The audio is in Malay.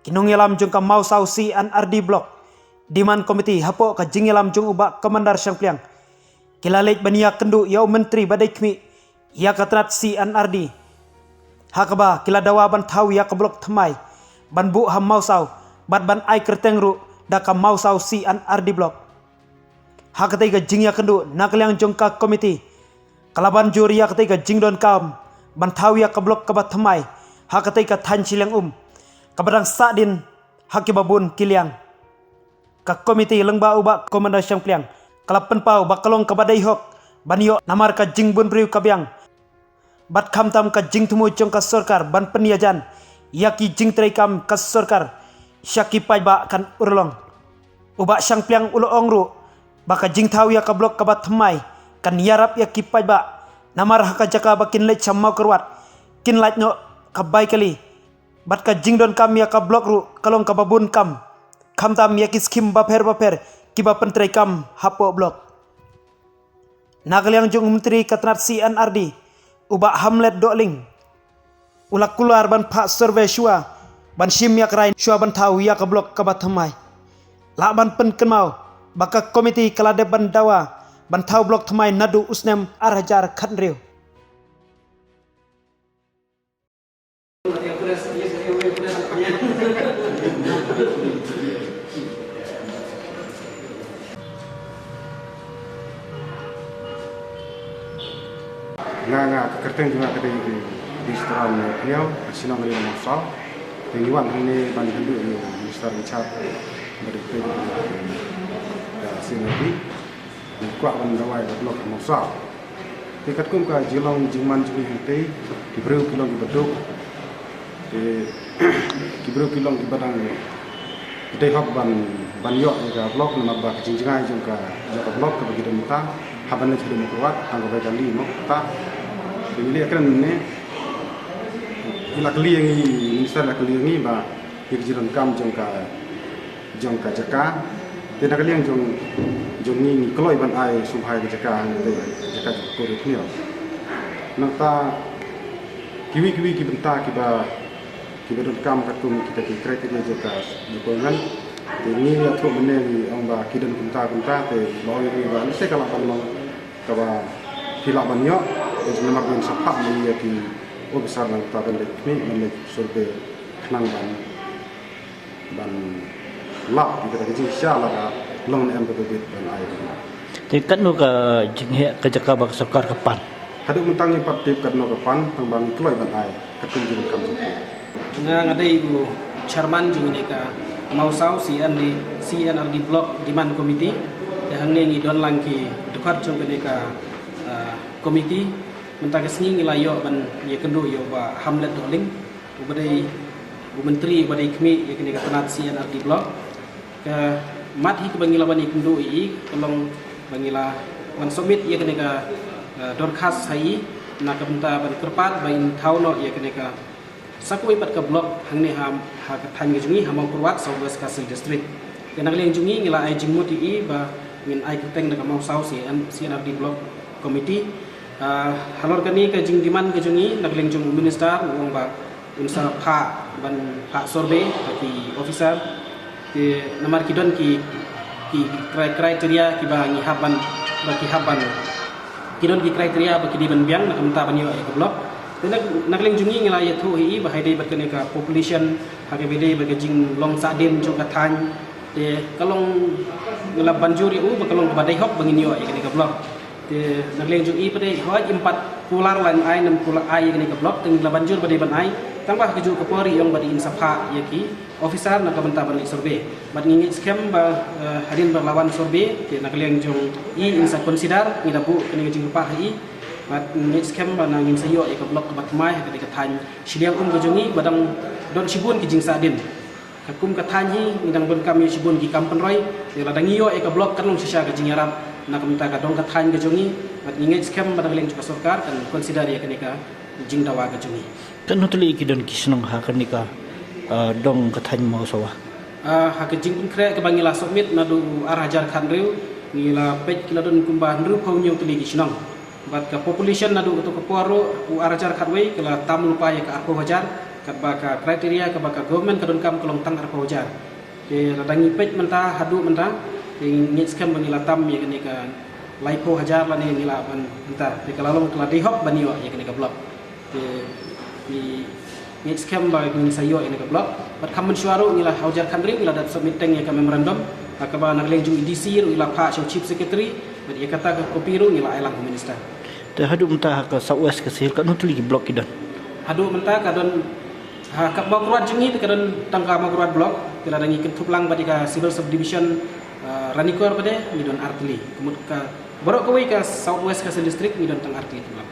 kinungilam jung ka mau sau si an RD blok diman komiti hapo ka jingilam jung ubak komandar Syangpliang kilalek bania kendu yau menteri badai kmi ya katrat si an RD hakaba kila dawa ban tau ya ka blok thamai ban bu ham mau sau bat ban ai kertengru da ka mau sau si an RD blok hakatai ka jing ya kendu nakliang jung ka komiti kalaban juri ya katai ka jingdon kam ban tau ya ka blok ka bat thamai hakatai ka than chiliang kabadang sadin hakibabun kiliang ka komiti lengba ubak komandar Syangpliang kalapan pau bakalong kabadai hok banyo namar ka jingbun priu kabyang bat khamtam ka jing thumu jong ka sarkar ban peniajan yaki jing traikam ka sarkar syaki paiba kan urlong ubak Syangpliang ulo ongru baka jing thau ya ka blok ka bat thamai kan yarap yaki paiba namar haka jaka bakin lech chamau kerwat kin lach no kabai kali bat ka jingdon kam ya ka blok ru kalong ka babun kam tam ya ki skim baper kiba pentrai kam hapo blok nagaliang jung menteri katnat si NRD uba hamlet doling ulak keluar ban pak survey shua ban shim ya krain shua ban tau ya ka blok ka bathamai la ban pen kenmau baka komiti kalade ban dawa ban tau blok thamai nadu usnem arhajar khanriu nga kerteng juga kedai di restoran beliau sinong dari Mosal tengiwan ini ban hendu di restoran Richard dari kedai sinodi di kuat ban dawai blok Mosal tikat kum ka jilong jingman jui hente di breu kilong di beduk di breu kilong di badang kedai hok ban yok ga blok nama ba jingjingai jung ka blok ke bagi demta haban le chede kuat anggo ba kali no ta ini akan ne ila kliengi minister la kliengi ba irjiran kam jongka jaka tena klieng jong ni kloi ban ai subhai jaka te jaka ko ruknio nata kiwi ki benta ki ba kam katum kita ki kriteria jaka jokongan ini ya tro meneli ang ba kidan benta te bawi ni ba ni se kala ban long ka ba hilak banyo jadi nama pun sepak melia di besar lang taban lek ni melik survei kenang ban lap kita kecil syala long em berbeda ban air. tikat nu ka jinghe ka jaka bak sarkar kapan Haduk mentang ni patip kat no kapan tang ban kloi ban air ketum jin kam suku. Nga ngadai bu chairman jing ni ka mau sau CNRD block demand committee yang ni don lang ki dekat jong ni ka komiti mentang kesni ngilayo ban ye kendo yo ba hamlet doling ubadai bu menteri badai kmi ye kini katanat CNRD block ke mat hi ke bangila ban ye kendo i kolong bangila ban submit ye kini ka dorkas hai na kamta ban kerpat bain thauno ye kini ka sakui pat ka blok hangni ham ha ka than ge jungi hamang kurwat Southwest Kasil district kenang leng jungi ngila ai jingmuti i ba min ai keteng na kamau sau CNRD block committee halor kani ka jing diman ke jungi nagleng jung minister wong ba unsa pha ban pha survey ki officer ke namar kidon ki kriteria ki ba ngi haban ba ki haban kidon ki kriteria ba ki di ban biang na kamta ban yo ke blok nagleng jungi ngila ya thu hi ba haidai ba kene ka population ha ke bede ba jing long sa den jung ka than te kalong ngila banjuri u ba kalong ba dai hok bangin yo ke ka blok te nagleng jung i pade hoj 4 pular lan ai 6 pular ai ke blok teng la banjur bade ban ai tambah keju ke pori yang badi insapha yaki officer na kabanta ban survey bad ngi scam ba hadin berlawan survey te nagleng jung i insa consider ni dabu kene jing pa hi bad ngi scam ba nangin sayo ke blok bat mai ke tan shiliang ke jungi badang don sibun ki jing sadin kakum ka thanhi nidang bon kami sibun ki kampen roy te ladang iyo ke blok kan long sisa ke jing arab na kamta ka dong ka than ke jungi bad ngi scam badang leng ka sarkar kan consider ye kene ka jing dawa ke jungi kan hoteli ikidon kisnong ha kanika dong katany mau sawa ha ke jing kun kre ke bangila submit nadu arhajar khanriu ngila pej kila don kumba nru phau nyong tuli kisnong bat ka population nadu to ko poro u arhajar khatwei kala tam lupa ya ka 1000 baka kriteria ke baka government kadon kam kolong tang arpa ujar de radangi pej mentah hadu mentah de ngit skam bangila tam ya kene ka laipo hajar la ne ngila ban mentah de kalalong kala de hok banio ya kene ka blok de di ngit skam ba ngin sayo ya kene ka blok bat kam mensuaro ngila hajar country ngila dat submit teng ya ka memorandum akaba nagleng jung EDC ru ila pa chief secretary bat ya kata ka kopi ru ngila elang minister Te hadu mentah ke Southwest ke sihir kat nutuli blok kidan. hadu mentah kadon kap magruat jengi te kadon tangka magruat blok kila dangi ketuplang badika civil subdivision ranikor pada midon artli kemud ka borok kawai ka Southwest ka district midon tang artli blok